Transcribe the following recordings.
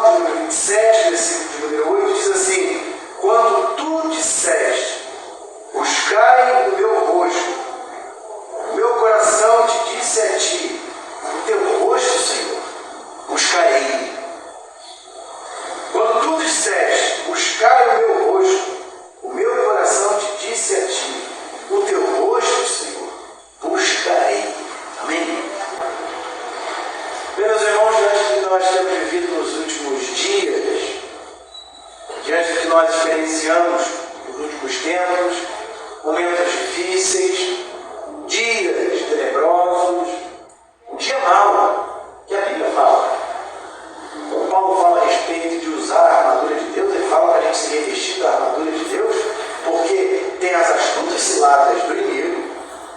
Salmo de número 27, versículo de número 8, diz assim: quando tu disseste, buscai o meu rosto, o meu coração te disse a ti, o teu rosto, Senhor, buscarei. Quando tu disseste, buscai o meu rosto, o meu coração te disse a ti, o teu rosto, Senhor, buscarei. Amém? Meus irmãos, diante do que nós temos vivido nos últimos dias, diante do que nós experienciamos nos últimos tempos, momentos difíceis, dias tenebrosos, um dia mau, que a Bíblia fala. Quando Paulo fala a respeito de usar a armadura de Deus, ele fala para a gente se revestir da armadura de Deus, porque tem as astutas ciladas do inimigo,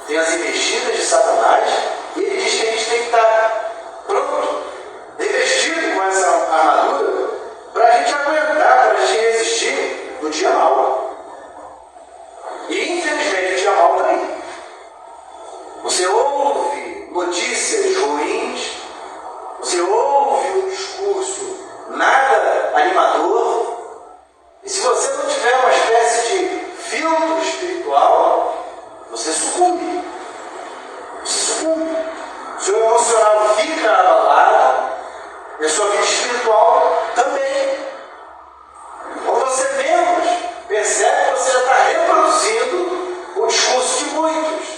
tem as investidas de Satanás, e ele diz que a gente tem que estar pronto, revestido com essa armadura, para a gente aguentar, para a gente resistir no dia mau. E infelizmente o dia mau está aí. Você ouve notícias ruins, você ouve um discurso nada animador, e se você não tiver uma espécie de filtro espiritual, você sucumbe. Você sucumbe. O seu emocional fica abalado e a sua vida espiritual também. Quando você menos percebe, você já está reproduzindo o discurso de muitos,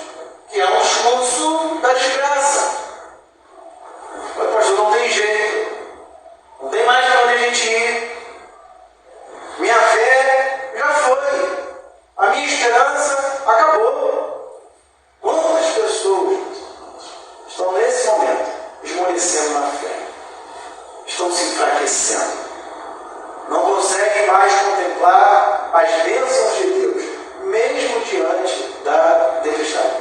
que é um discurso da desgraça. Mas, pastor, não tem jeito. Não tem mais para onde a gente ir. Minha fé já foi. A minha esperança acabou. Quantas pessoas estão nesse momento esmorecendo na fé? Estão se enfraquecendo. Não conseguem mais contemplar as bênçãos de Deus, mesmo diante da tempestade.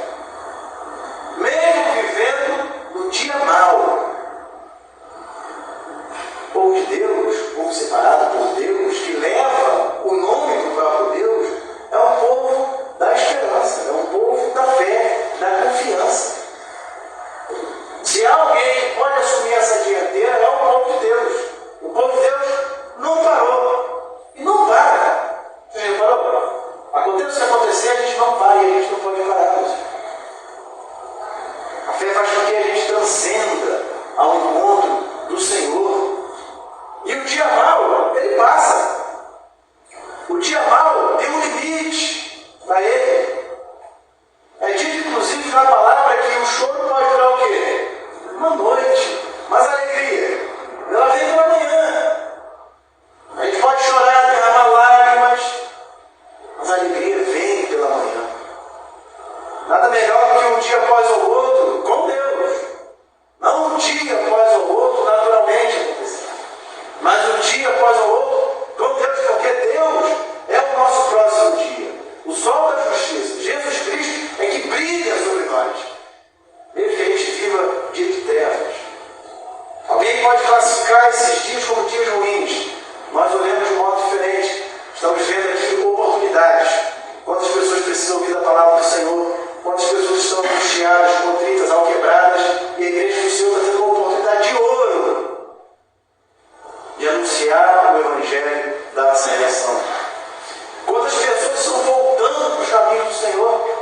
Mesmo vivendo no dia mau. O povo de Deus, o povo separado por Deus, que leva o nome do próprio Deus, é um povo da esperança, é um povo da fé, da confiança. Se alguém pode assumir essa dianteira, é o povo de Deus. O povo de Deus não parou. E não para. Você já parou? Aconteça o que acontecer, a gente não para e a gente não pode parar. A fé faz com que a gente transcenda ao encontro do Senhor. E o dia mau, ele passa. O dia mau tem um limite para ele. É dito, inclusive, na palavra que o choro pode durar o quê? Uma noite. Mas a alegria, ela vem pela manhã. A gente pode chorar, derramar lágrimas, mas a alegria vem pela manhã. Nada melhor do que um dia após o outro com Deus. Não um dia após o outro naturalmente acontecer, mas um dia após o outro com Deus, porque Deus é o nosso próximo dia. O sol da justiça, Jesus Cristo, é que brilha sobre nós, mesmo que a gente viva dia de trevas. Alguém pode classificar esses dias como dias ruins. Nós olhamos de um modo diferente. Estamos vendo aqui oportunidades. Quantas pessoas precisam ouvir a palavra do Senhor? Quantas pessoas estão angustiadas, contritas, alquebradas? E a igreja do Senhor está tendo uma oportunidade de ouro de anunciar o Evangelho da salvação. Quantas pessoas estão voltando para os caminhos do Senhor?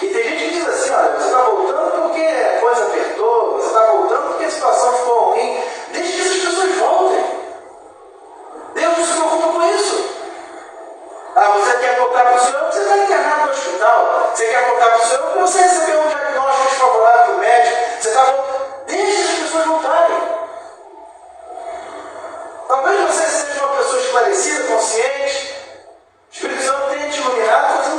E tem gente que diz assim: olha, você está voltando porque a coisa apertou, você está voltando porque a situação ficou ruim. Deixe que essas pessoas voltem. Deus não se preocupa com isso. Ah, você quer voltar para o Senhor porque você está internado no hospital. Você quer voltar para o Senhor porque você recebeu um diagnóstico desfavorável do médico. Você está voltando. Deixe essas pessoas voltarem. Talvez você seja uma pessoa esclarecida, consciente. O Espírito Santo tenha te iluminado, fazendo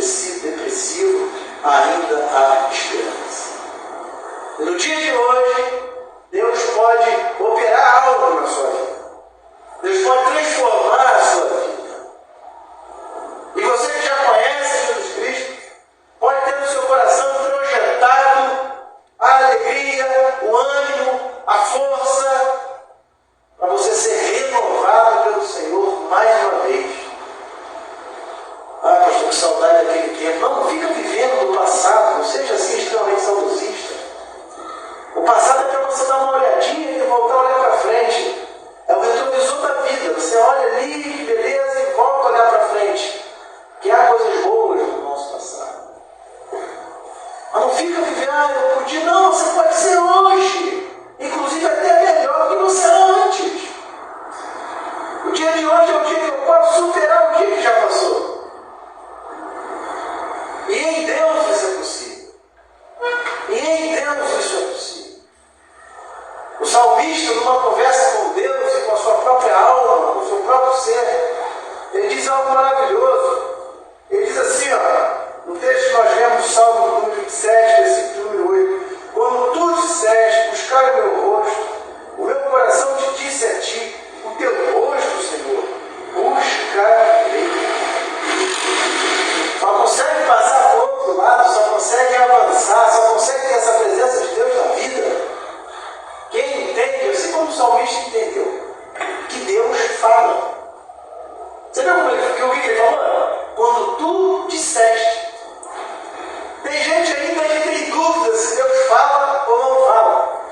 depressivo, ainda há esperança. E no dia de hoje, Deus pode operar algo na sua vida. Deus pode transformar a sua vida. E você que já conhece Jesus Cristo, pode ter no seu coração projetado a alegria, o ânimo, a força, para você ser renovado pelo Senhor mais uma vez. Ah, pastor, que saudade daquele tempo. Não fica vivendo no passado, não seja assim extremamente saudosista. O passado é para você dar uma olhadinha e voltar a olhar para frente. É o retrovisor da vida. Você olha ali, que beleza, e volta a olhar para frente. Que há coisas boas no nosso passado. Mas não fica vivendo, eu podia. Não, você pode ser hoje. Inclusive até melhor do que você era antes. O dia de hoje é o dia que eu posso superar o dia que já passou. E em Deus isso é possível. E em Deus isso é possível. O salmista, numa conversa com Deus e com a sua própria alma, com o seu próprio ser, ele diz algo maravilhoso. Ele diz assim, ó, no texto que nós lemos, Salmo número 27, versículo número 8. Quando tu disseste, buscar o meu rosto, o meu coração te disse a ti, o teu rosto, Senhor, buscarei. Só consegue passar para o outro lado, só consegue avançar, só consegue ter essa presença de Deus na vida quem entende, assim como o salmista entendeu, que Deus fala. Você viu o que ele falou? Quando tu disseste. Tem gente ainda que tem dúvida se Deus fala ou não fala.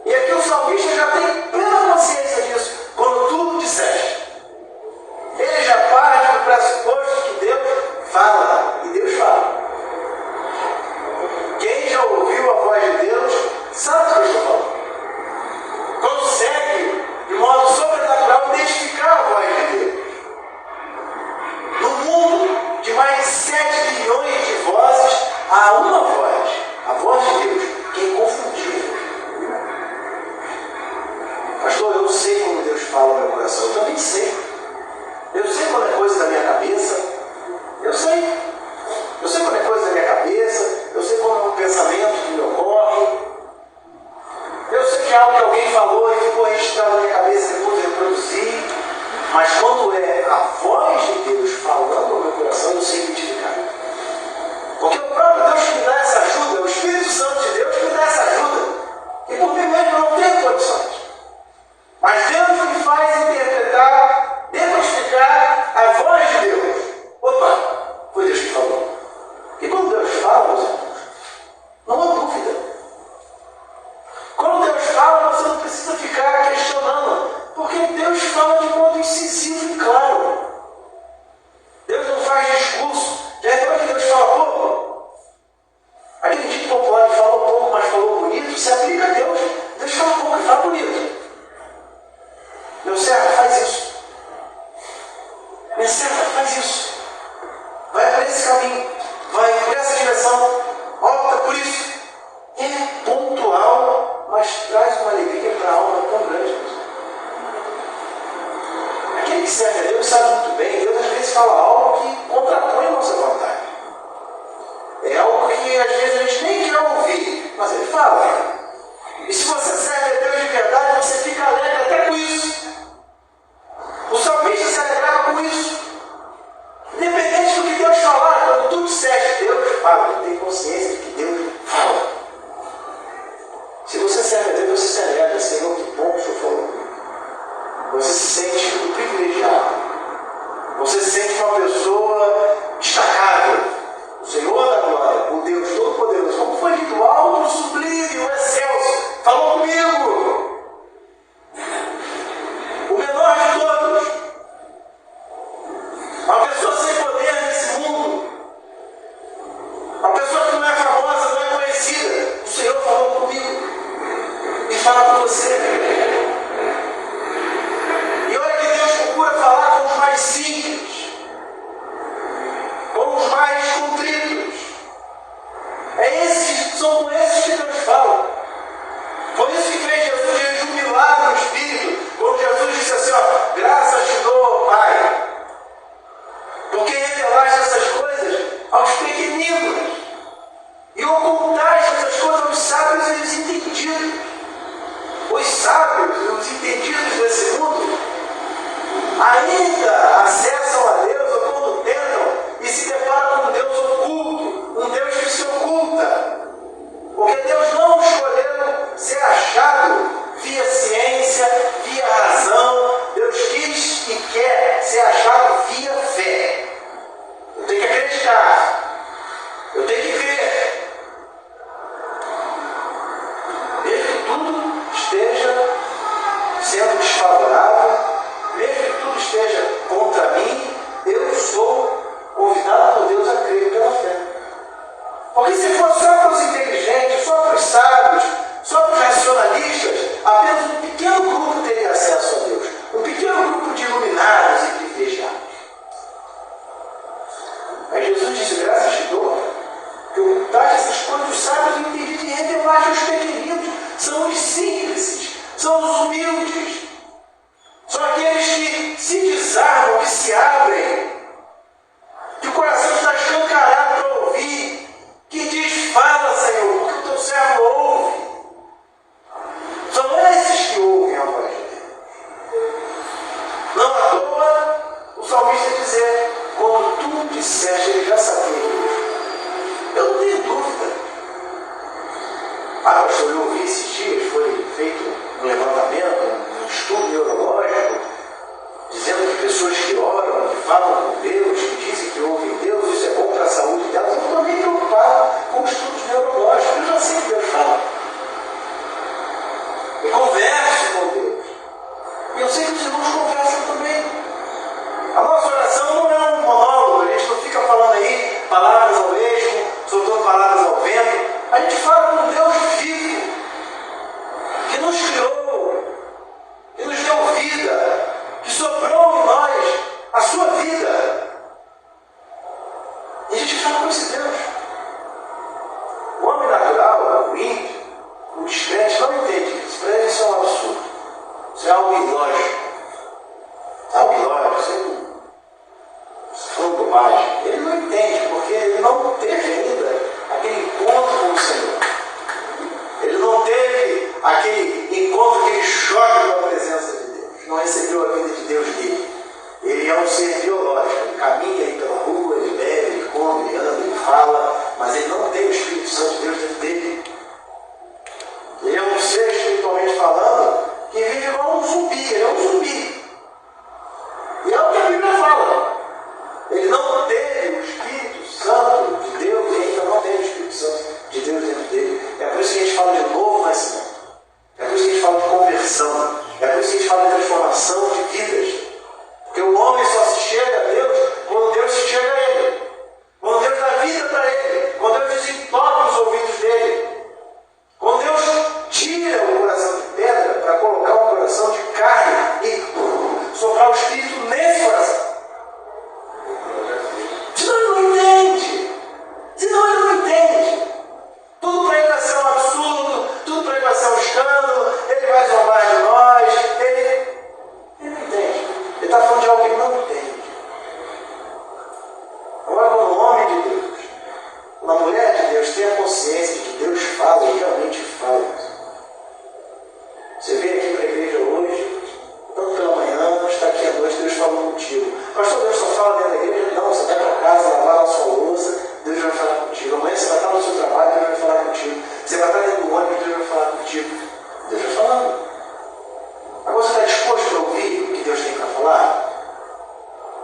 E aqui o salmista já tem plena consciência disso. Quando tu disseste. Ele já parte do pressuposto que Deus fala. E Deus fala. Quem já ouviu a voz de Deus sabe o que eu estou falando. Consegue, de modo sobrenatural, identificar a voz de Deus. No mundo de mais de 7 bilhões de vozes, há uma voz, a voz de Deus, que é inconfundível. Pastor, eu sei como Deus fala no meu coração, eu também sei. Eu sei quando é coisa da minha cabeça, eu sei. Eu sei quando é coisa da minha cabeça, eu sei quando é um pensamento que me ocorre. Eu sei que é algo que alguém falou e ficou registrado na minha cabeça e depois eu reproduzi. Mas quando é a voz de Deus falando ao meu coração, eu sei identificar. Porque o próprio Deus que me dá essa ajuda, o Espírito Santo de Deus que me dá essa ajuda. E por mim mesmo eu não tenho condições. Mas Deus me faz interpretar, decodificar a voz de Deus. Opa, foi Deus que falou. E quando Deus fala, meus irmãos, não há dúvida. Quando Deus fala, você não precisa ficar questionando, porque Deus fala de modo incisivo e claro. Deus não faz discurso. Já reparou que Deus fala pouco? Aquele dito popular que fala pouco, mas falou bonito, se aplica a Deus. Deus fala pouco e fala bonito. Meu servo, faz isso. Minha serva, faz isso. Vai por esse caminho. Vai por essa direção. Opta por isso. É pontual, mas traz uma alegria para a alma tão grande. Aquele que serve a Deus sabe muito bem. Deus às vezes fala algo que contrapõe a nossa vontade. É algo que às vezes a gente nem quer ouvir, mas Ele fala. E se você serve a Deus de verdade, você fica alegre até com isso. O salmista se alegrava com isso. Independente do que Deus falar, quando tu disseste Deus fala, ele tem consciência de que Deus fala. Se você serve a Deus, você se alegra, Senhor, que bom que o Senhor falou comigo. Você se sente um privilegiado. Você se sente uma pessoa destacável. O Senhor da glória, o Deus Todo-Poderoso, como foi dito, alto, sublime, o ele acha os pequeninos, são os simples, são os humildes. São aqueles que se desarmam, que se abrem, que o coração está escancarado para ouvir, que diz, fala, Senhor, porque o teu servo ouve. São esses que ouvem a voz de Deus. Não à toa, o salmista dizer, quando tu disseste, ele já sabia. Eu não tenho dúvida. Pastor, eu ouvi esses dias, foi feito um levantamento, um estudo neurológico, dizendo que pessoas que oram, que falam com Deus, que dizem que ouvem Deus, isso é bom para a saúde delas. Eu não estou nem preocupado com estudos neurológicos, eu já sei que Deus fala. Eu converso com Deus. E eu sei que os irmãos conversam também. A nossa oração não é um monólogo, a gente não fica falando aí palavras ao esmo, soltando palavras ao vento. A gente fala com um Deus vivo, que nos criou, que nos deu vida, que soprou em nós a sua vida. E a gente fala com esse Deus. O homem natural, o ímpio, o descrente não entende isso. Para ele isso é um absurdo. Isso é algo ilógico. É algo ilógico. Isso é falando bobagem. Ele não entende, porque ele não teve ainda aquele encontro com o Senhor. Ele não teve aquele encontro, aquele choque com a presença de Deus. Não recebeu a vida de Deus nele. Ele é um ser biológico. Ele caminha aí pela rua, ele bebe, ele come, ele anda, ele fala, mas ele não tem o Espírito Santo de Deus dentro dele. Ele é um ser, espiritualmente falando, que vive igual um zumbi. Ele é um zumbi. E é o que a Bíblia fala. Ele não teve o Espírito Santo de Deus e ainda não teve o Espírito Santo de Deus dentro dele. É por isso que a gente fala de novo nascimento. É por isso que a gente fala de conversão. É por isso que a gente fala de transformação de vidas. Porque o homem só se chega a Deus quando Deus se chega a ele. Quando Deus dá vida para ele. Quando Deus desentope os ouvidos dele. Quando Deus tira o coração de pedra para colocar um coração de carne e soprar o Espírito nesse coração. Senão ele não entende. Senão ele não entende. Tudo para ele vai ser um absurdo, tudo para ele vai ser um escândalo, ele vai zombar de nós, ele não entende. Ele está falando de algo que ele não entende. Agora, quando um homem de Deus, uma mulher de Deus tem a consciência de que Deus fala, ele realmente fala. Você veio aqui para a igreja hoje, tanto pela manhã, está aqui à noite, Deus falou contigo. Pastor, Deus só fala dentro da igreja? Não, você vai para casa, lavar a sua louça, Deus vai falar contigo. Amanhã você vai estar no seu trabalho, Deus vai falar contigo. Você vai estar dentro do ônibus, Deus vai falar contigo. Deus vai falando. Agora você está disposto a ouvir o que Deus tem para falar?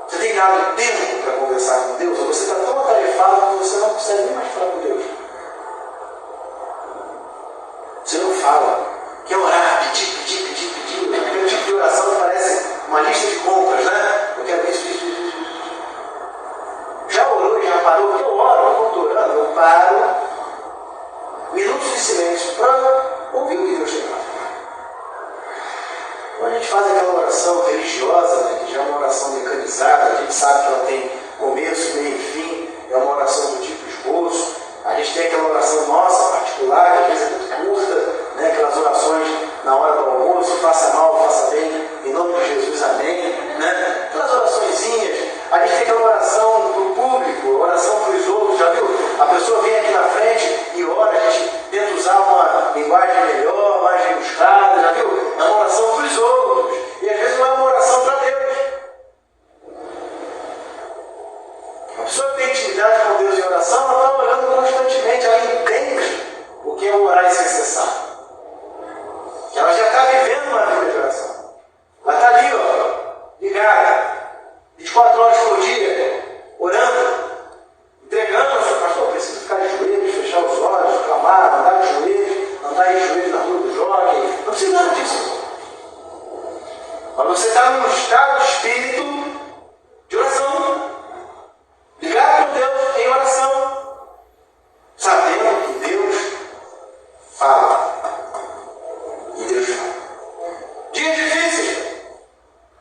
Você tem dado tempo para conversar com Deus? Ou você está tão atarefado que você não consegue nem mais falar com Deus? Você não fala. Quer orar, pedir. Aquele tipo de oração parece uma lista de compras, né? Eu quero isso. Já orou e já parou? Porque eu oro, eu estou orando, eu paro. Minutos de silêncio para ouvir o que Deus tem para falar. Quando a gente faz aquela oração religiosa, né, que já é uma oração mecanizada, a gente sabe que ela tem começo, meio e fim, é uma oração do tipo esboço. A gente tem aquela oração nossa, particular, que às vezes é muito curta, né, aquelas orações na hora do almoço, faça mal, faça bem, em nome de Jesus, amém. Né? Aquelas oraçõezinhas. A gente tem aquela oração para o público, oração para os outros, já viu? A pessoa vem aqui na frente e ora, a gente tenta usar uma linguagem melhor, mais rebuscada, já viu? É uma oração para os outros. E às vezes não é uma oração para Deus. A pessoa que tem intimidade com Deus em oração, ela está orando constantemente, ela entende o que é orar sem cessar. Ela já está vivendo uma vida de oração. Ela está ali, ó, ligada, 24 horas por dia, orando, entregando ao seu pastor. Precisa ficar de joelhos, fechar os olhos, clamar, andar de joelhos, andar de joelhos na rua do jockey. Não precisa nada disso. Mas você está num estado de espírito de oração, ligado com Deus em oração, sabendo que Deus fala. E Deus fala. Dias difíceis,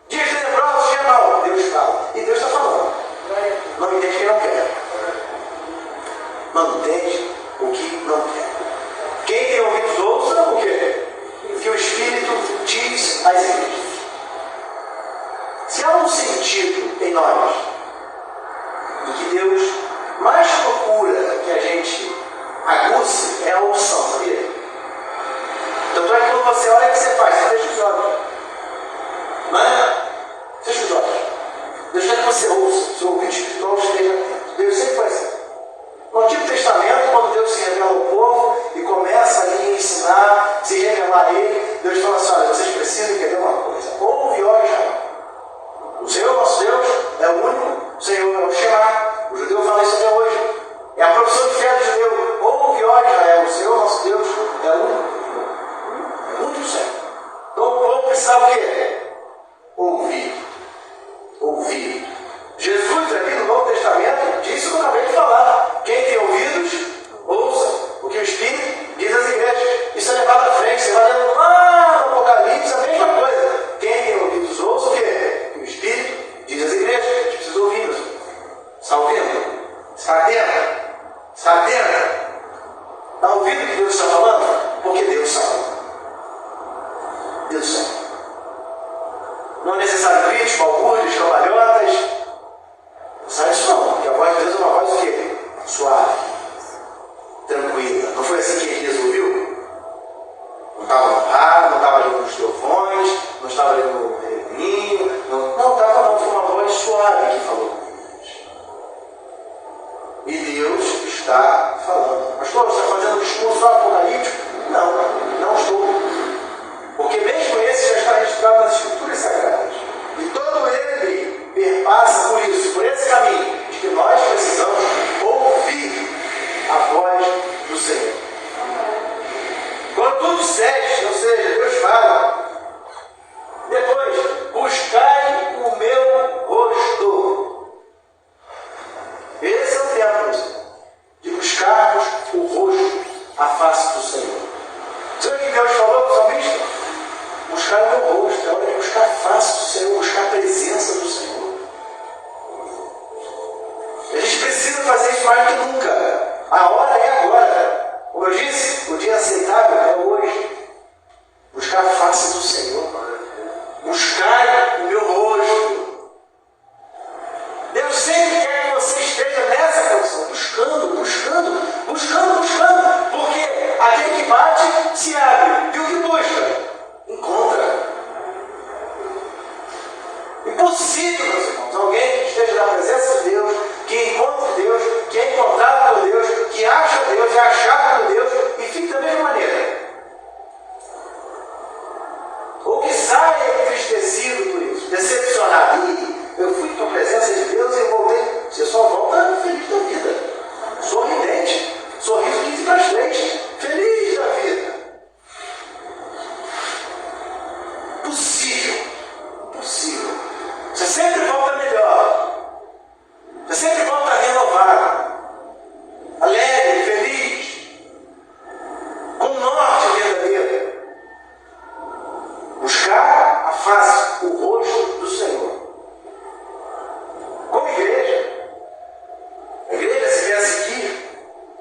dias tenebrosos, dia mau, Deus fala. E Deus está falando. Não entende quem não quer. Não entende o que não quer. Quem tem isso às igrejas. Se há um sentido em nós, em que Deus mais procura que a gente aguce, é a unção, sabia? Tanto é que quando você olha, o que você faz? Você fecha os olhos. Não é? Fecha os olhos. Deus quer que você ouça, seu ouvido espiritual esteja atento. Deus sempre foi assim. No Antigo Testamento, quando Deus se revela ao povo e começa ali a ensinar, se revelar a ele, Deus fala assim: olha, vocês precisam entender uma coisa. Ouve, ó Israel. O Senhor nosso Deus é o único, o Senhor é o Shema. O judeu fala isso até hoje. É a profissão de fé do judeu. Ouve, ó Israel, o Senhor nosso Deus é o único. É o único Senhor. Então o povo precisa o quê? Ouvir. Ouvir. Jesus, ali no Novo Testamento, disse o que eu acabei de falar. Quem tem ouvidos, ouça o que o Espírito diz às igrejas. Isso é levado à frente. Você vai lendo lá no Apocalipse, a mesma coisa. Quem tem ouvidos, ouça o quê? O que o Espírito diz às igrejas. A gente precisa ouvir, meus irmãos. Está ouvindo? Está atento? Está atento? Está ouvindo o que Deus está falando? Porque Deus sabe. Deus sabe. Não é necessário crítico, augúrios, cambalhotas. Não sabe isso não, porque a voz de Deus é uma voz o quê? Suave, tranquila. Não foi assim que Elias ouviu? Não estava no rádio, não estava ali nos trovões, não estava ali no redemoinho, não estava não, foi uma voz suave que falou com Elias. E Deus está falando. Pastor, você está fazendo um discurso apocalíptico? Não, não estou. Porque mesmo esse já está registrado nas Escrituras Sagradas. E todo ele perpassa por isso, por esse caminho, de que nós precisamos ouvir a voz do Senhor. Quando tudo cede, ou seja, Deus fala. Depois, buscai o meu rosto. Esse é o tempo, Senhor, de buscarmos o rosto, a face do Senhor. Sabe o que Deus falou para o salmista? Buscar o meu rosto, é hora de buscar a face do Senhor, buscar a presença do Senhor. A gente precisa fazer isso mais do que nunca. A hora é agora. Como eu disse, o dia aceitável é hoje. Buscar a face do Senhor. Buscar o meu rosto. Deus sempre quer que você esteja nessa condição, buscando, buscando, buscando, buscando. Porque aquele que bate, se abre. E o que busca? Encontra. Impossível, meus irmãos, alguém que esteja na presença de Deus, que encontre Deus, que é encontrado por Deus, que acha Deus, é achado por Deus e fique da mesma maneira. Ou que saia entristecido por isso, decepcionado. Eu fui com a presença de Deus e voltei. Você só volta feliz da vida, sorridente, sorriso 15 para as 3, feliz da vida. Possível. Você sempre volta melhor. Você sempre volta renovado, alegre, feliz, com um norte verdadeiro. Buscar a face, o rosto do Senhor. Como igreja, a igreja se quer seguir,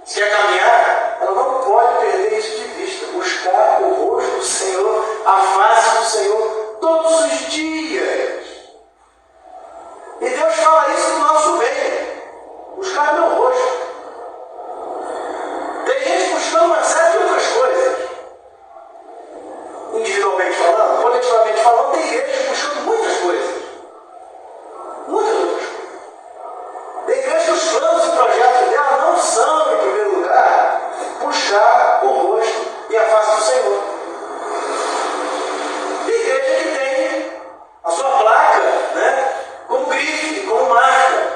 se quer caminhar, ela não pode perder isso de vista. Buscar o rosto do Senhor, a face do Senhor, todos os dias. E Deus fala isso no nosso bem. Buscar meu rosto. Tem gente buscando uma série de outras coisas. Individualmente falando, coletivamente falando, tem igrejas buscando muitas coisas. Muitas outras coisas. Tem igrejas que os planos e projetos dela não são, em primeiro lugar, buscar o rosto e a face do Senhor. Tem igreja que tem a sua placa, né, como grife, como marca.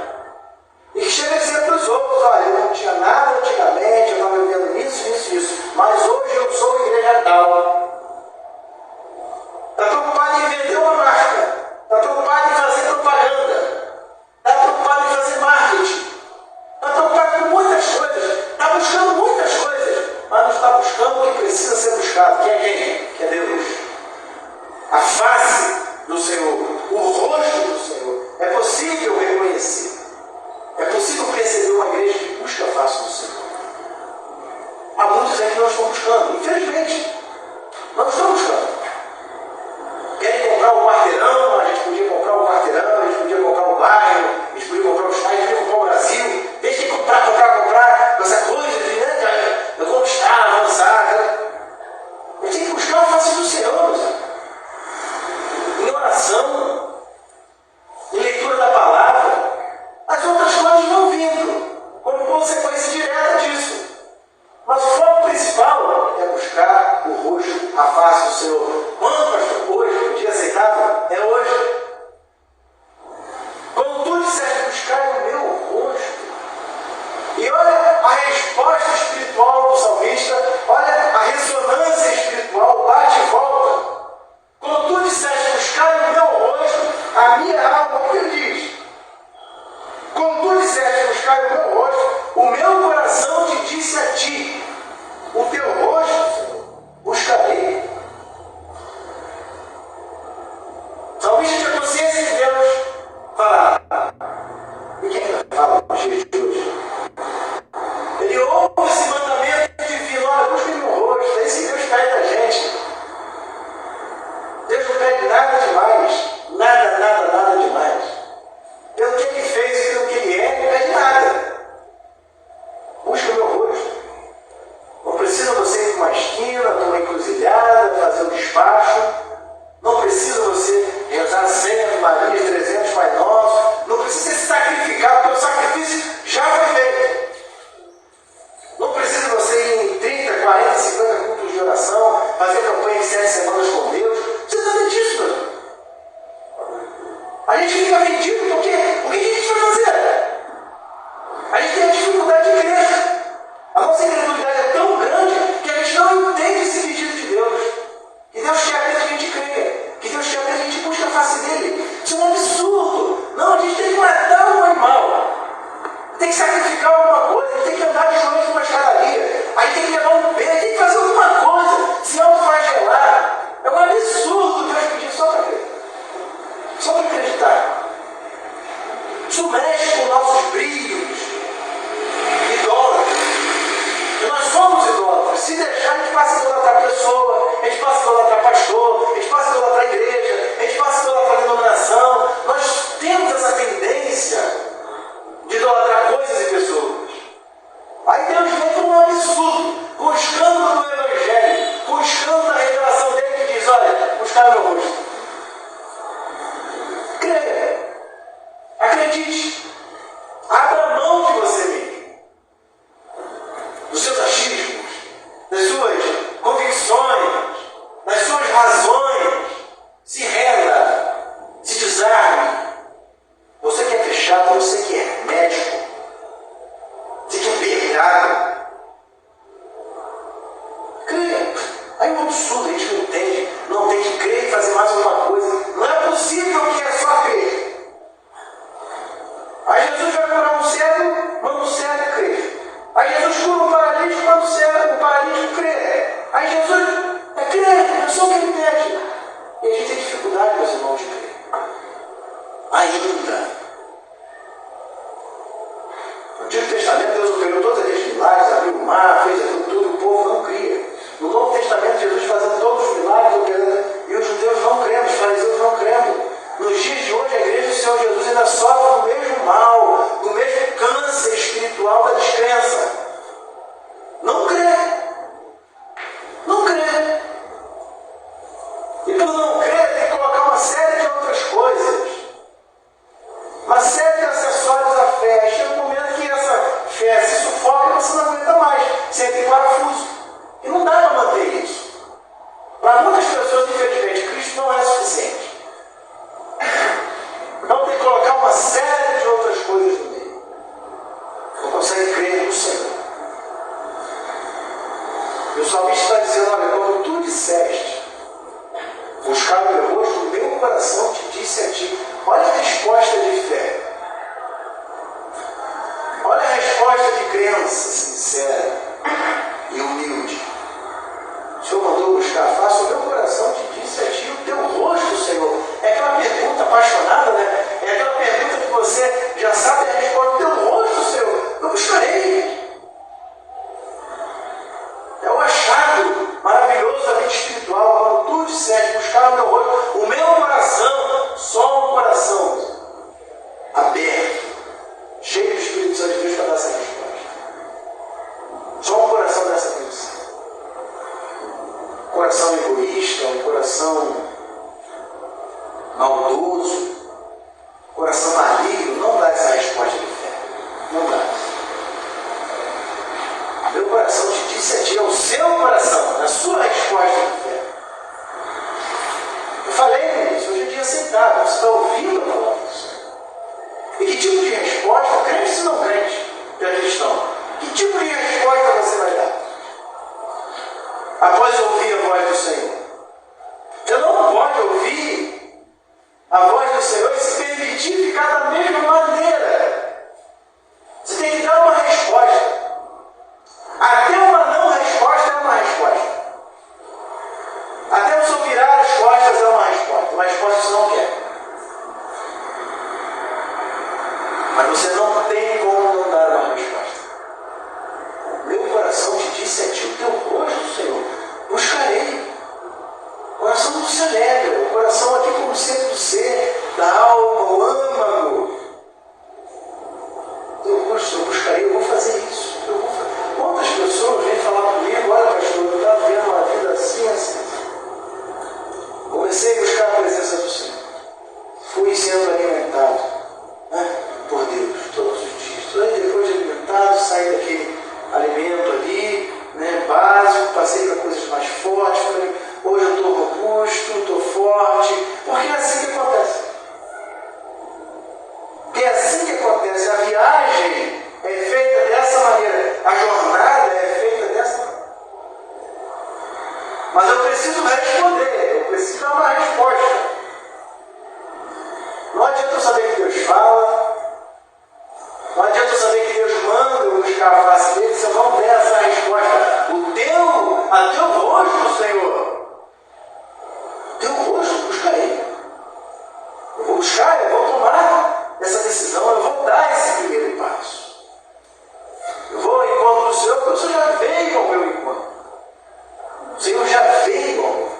E que chega a dizer para os outros: olha, eu não tinha nada antigamente, eu estava vivendo isso, mas hoje eu sou igreja tal. Está preocupado em vender uma marca, está preocupado em fazer propaganda, está preocupado em fazer marketing, está preocupado com muitas coisas, está buscando muitas coisas, mas não está buscando o que precisa ser buscado, que é quem? Que é Deus. A face do Senhor, o rosto do Senhor. É possível reconhecer, é possível perceber uma igreja que busca a face do Senhor. Há muitos aí que não estão buscando, infelizmente, não estão buscando. resposta espiritual do salmista, olha a ressonância espiritual, o bate e volta. Quando tu disseste buscar o meu rosto, a minha alma, o que ele diz? Quando tu disseste buscar o meu rosto, o meu coração te disse a ti, o teu rosto, Senhor, buscarei. O salmista tinha consciência de Deus falar. E quem ainda fala no dia de hoje? Ele ouve esse mandamento divino, olha, busca o meu rosto, esse Deus pede da gente. Deus não pede nada demais, nada demais. Pelo que ele fez e pelo que ele é, não pede nada. Busca o meu rosto. Não precisa você ir para uma esquina, para uma encruzilhada, fazer um despacho. Não precisa você rezar 100 Marias, 300 Pai Nosso. Não precisa se sacrificar, porque o sacrifício já foi feito. Não precisa você ir em 30, 40, 50 cultos de oração, fazer campanha de 7 semanas com Deus. Não precisa nada disso, meu irmão. A gente fica vendido porque o que a gente vai fazer? A gente tem a dificuldade de crer. A nossa incredulidade é tão grande que a gente não entende esse pedido de Deus. Que Deus quer apenas que a gente creia. Que Deus quer apenas que a gente busque a face dele. Isso é um absurdo. Não, a gente tem que matar um animal. Tem que sacrificar alguma coisa. A gente tem que andar de joelhos numa escadaria. A gente tem que levar um pé. Tem que fazer alguma coisa. Se autoflagelar. É um absurdo Deus pedir só para crer. Só para acreditar. Isso mexe com nossos brilhos. Idólatras. E nós somos idólatras. Se deixar, a gente passa a idolatrar a pessoa, a gente passa a idolatrar pastor, a gente passa a idolatrar a igreja, a gente passa a idolatrar a denominação. Nós temos essa tendência de idolatrar coisas e pessoas. Aí Deus vem com um absurdo, com o escândalo do Evangelho, com o escândalo da revelação dele que diz, olha, buscar o meu rosto. Creia. Acredite. Abra mão de você mesmo. Dos seus achismos, das suas convicções, das suas razões. Se renda. Se desarme. Você que é fechado, você que é médico, você que é pegado. Creia. Aí é um absurdo, a gente não entende. Não tem que crer e fazer mais alguma coisa. Não é possível que é só crer. Aí Jesus vai curar um cego, manda o cego crer. Aí Jesus cura um paralítico, manda o paralítico crer. Aí Jesus crer, é só o que ele pede. E a gente tem dificuldade, meus irmãos, de crer. Ainda. No Antigo Testamento, Deus operou todos aqueles milagres, abriu o mar, fez aquilo tudo, e o povo não cria. No Novo Testamento, Jesus fazendo todos os milagres, operando, e os judeus não crendo, os fariseus não crendo. Nos dias de hoje, a igreja do Senhor Jesus ainda sofre do mesmo mal, do mesmo câncer espiritual da descrença. Não crê. Não crê. E por não crer, tem que colocar uma série de outras coisas. Uma série de acessórios à fé. Chega um momento que essa fé se sufoca e você não aguenta mais. Você entra em parafuso. E não dá para manter isso. Para muitas pessoas, infelizmente, Cristo não é suficiente. Então tem que colocar uma série de outras coisas no meio. Não consegue crer no Senhor. E o salmista está dizendo, olha, quando tu disseste, buscar o meu rosto, o meu coração te disse a ti. Olha a resposta de fé. Olha a resposta de crença sincera e humilde. O Senhor mandou buscar, faça o meu coração te disse a ti, o teu rosto, Senhor. É aquela pergunta apaixonada, né? É aquela pergunta que você já sabe a resposta. O teu rosto, Senhor, eu buscarei. É o achado maravilhosamente espiritual. Quando tu disseste buscar o meu rosto, o meu coração, só um coração aberto, cheio do Espírito Santo de Deus para dar essa resposta. Só um coração dessa condição. Um coração egoísta, um coração maldoso, coração maligno, não dá essa resposta de fé. Não dá. Meu coração te disse a ti, é o seu coração, a sua resposta de fé. Eu falei nisso, hoje em dia aceitável, você está ouvindo a palavra do Senhor. E que tipo de resposta, crente se não crente, que é cristão? Que tipo de resposta disse a ti, o teu rosto, Senhor, buscarei. O coração não se alegra, o coração aqui como centro do ser, da alma, o âmago. Teu rosto eu buscarei, eu vou fazer isso. Quantas pessoas vêm falar comigo, olha pastor, eu estava vendo uma vida assim, assim. Comecei a buscar a presença do Senhor. Fui sendo alimentado, né, por Deus todos os dias. Aí depois de alimentado, saí daquele alimento ali, né, básico, passei para coisas mais fortes. Falei, hoje eu estou robusto, estou forte, porque é assim que acontece. Porque é assim que acontece. A viagem é feita dessa maneira, a jornada é feita dessa maneira. Mas eu preciso responder, eu preciso dar uma resposta. Não adianta eu saber que Deus fala, não adianta eu saber que Deus manda eu buscar a face dele, se eu não der essa resposta. A teu rosto, Senhor, teu rosto, buscarei. Eu vou buscar, eu vou tomar essa decisão, eu vou dar esse primeiro passo. Eu vou ao encontro do Senhor, porque o Senhor já veio ao meu encontro. O Senhor já veio ao meu encontro.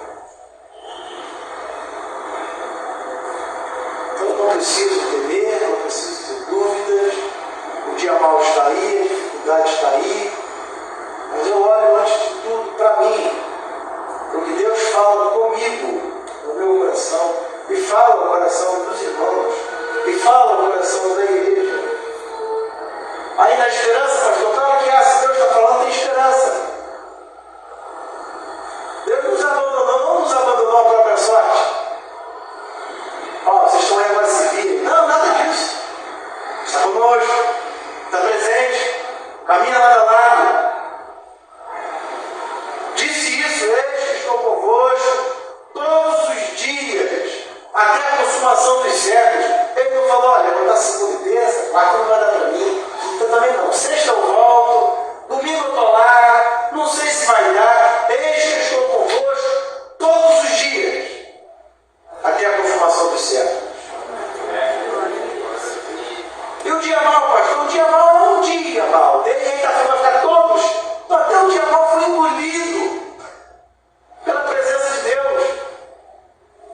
Então eu não preciso temer, não preciso ter dúvidas. O dia mau está aí, a dificuldade está aí. Mas eu olho antes de tudo para mim. Porque Deus fala comigo, no meu coração, e fala no coração dos irmãos, e fala no coração da igreja. Aí na esperança, pastor, claro que se Deus está falando, tem esperança. Deus nos abandonou, não nos abandonou a própria sorte. Ó, vocês estão aí agora se virem. Não, nada disso. Está conosco, está presente, caminha lado a lado. Disse isso, eis que estou convosco todos os dias, até a consumação dos séculos. Ele não falou, olha, vou dar segunda e terça, quarta não vai dar para mim, quinta também não. Sexta eu volto, domingo eu estou lá, não sei se vai dar. Eis que estou convosco todos os dias, até a consumação dos séculos. E o dia mau, pastor? O dia mau é um dia mau. Ele está falando, vai ficar todos. Então, até o dia mau foi engolido pela presença de Deus.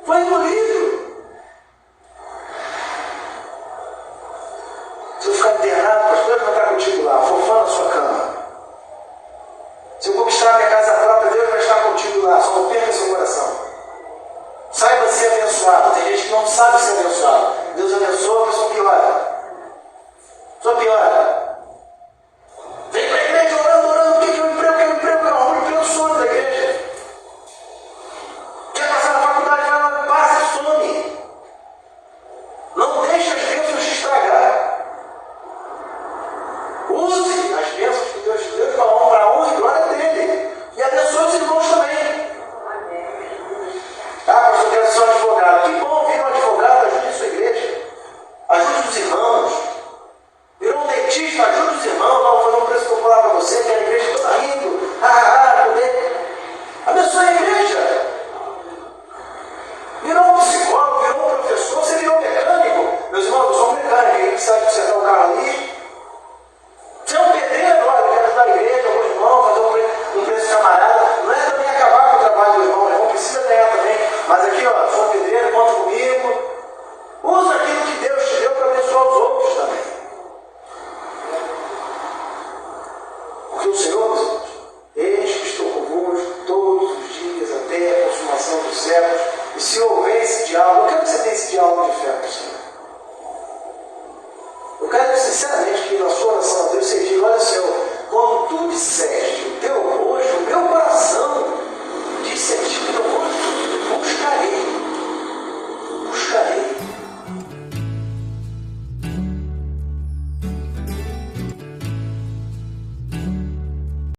Foi engolido. Se eu ficar internado, pastor, Deus vai estar contigo lá, fofando a sua cama. Se eu conquistar a minha casa própria, Deus vai estar contigo lá. Só não perca seu coração. Saiba ser abençoado. Tem gente que não sabe ser abençoado. Deus abençoa, a pessoa piora. Só piora. Vem para a igreja orando, o que é o emprego? Quer o emprego some da igreja. Quer passar na faculdade, vai lá, passa e some. Não deixe as bênçãos te estragar. Use as bênçãos que Deus te deu para a honra e glória dele. E abençoe os irmãos também. Ah, pastor, eu quero ser um advogado. Que bom vir um advogado, ajude a sua igreja. Ajude os irmãos. Virou um dentista, ajuda os irmãos, vamos fazer um preço popular para você, que a igreja toda rindo, poder. Abençoe a igreja. Virou um psicólogo, virou um professor, você virou um mecânico. Meus irmãos, eu sou um mecânico, ele precisa consertar o carro ali. Você é um pedreiro, olha, quero ajudar a igreja, algum irmão, fazer um preço camarada. Não é também acabar com o trabalho do irmão, o irmão precisa ganhar também. Mas aqui, ó, sou um pedreiro, conta comigo. Usa aquilo que Deus te deu para abençoar os outros também. Porque o Senhor, meus irmãos, eis que estou convosco todos os dias até a consumação dos séculos. E se houver esse diálogo, eu quero que você tenha esse diálogo de fé com o Senhor. Eu quero sinceramente que na sua oração a Deus você diga, olha Senhor, quando tu disser